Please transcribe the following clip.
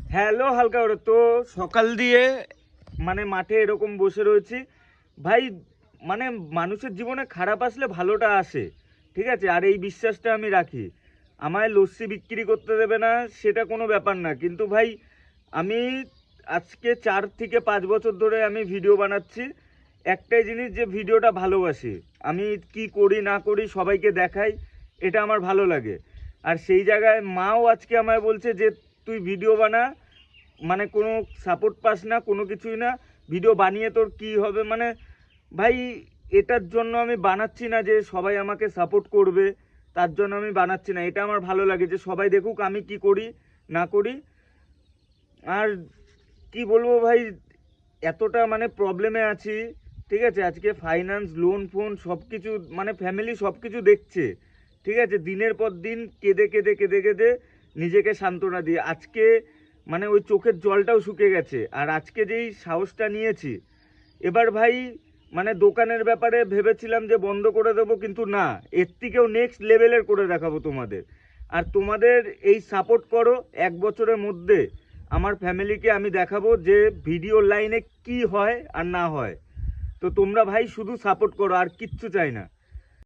Hello হালকা ওরে তো সকাল দিয়ে মানে মাঠে এরকম বসে রয়েছি ভাই। মানে মানুষের জীবনে খারাপ আসলে ভালোটা আসে, ঠিক আছে। আর এই বিশ্বাসটা আমি রাখি। আমায় লস্যি বিক্রি করতে দেবে না সেটা কোনো ব্যাপার না, কিন্তু ভাই আমি আজকে 4 থেকে 5 বছর ধরে আমি ভিডিও বানাচ্ছি। একটাই জিনিস, যে ভিডিওটা ভালোবাসি, আমি কি করি না করি সবাইকে দেখাই, এটা আমার ভালো লাগে। আর সেই জায়গায় মাও আজকে আমায় বলছে যে তুই ভিডিও বানা, মানে কোনো সাপোর্ট পাস না, কোনো কিছুই না, ভিডিও বানিয়ে তোর কি হবে। মানে ভাই এটার জন্য আমি বানাচ্ছি না যে সবাই আমাকে সাপোর্ট করবে, তার জন্য আমি বানাচ্ছি না। এটা আমার ভালো লাগে যে সবাই দেখুক আমি কি করি না করি। আর কি বলবো ভাই, এতটা মানে প্রবলেমে আছি, ঠিক আছে। আজকে ফাইন্যান্স, লোন ফোন সব কিছু, মানে ফ্যামিলি সব কিছু দেখছে, ঠিক আছে। দিনের পর দিন কেঁদে কেঁদে কেঁদে কেঁদে নিজেকে সান্ত্বনা দিয়ে আজকে মানে ওই চোখের জলটাও শুকিয়ে গেছে। আর আজকে যেই সাহসটা নিয়েছি, এবার ভাই মানে দোকানের ব্যাপারে ভেবেছিলাম যে বন্ধ করে দেবো, কিন্তু না, এর থেকেও নেক্সট লেভেলের করে দেখাবো তোমাদের। আর তোমাদের এই সাপোর্ট করো, 1 বছরের মধ্যে আমার ফ্যামিলিকে আমি দেখাবো যে ভিডিও লাইনে কি হয় আর না হয়। তো তোমরা ভাই শুধু সাপোর্ট করো, আর কিচ্ছু চাই না।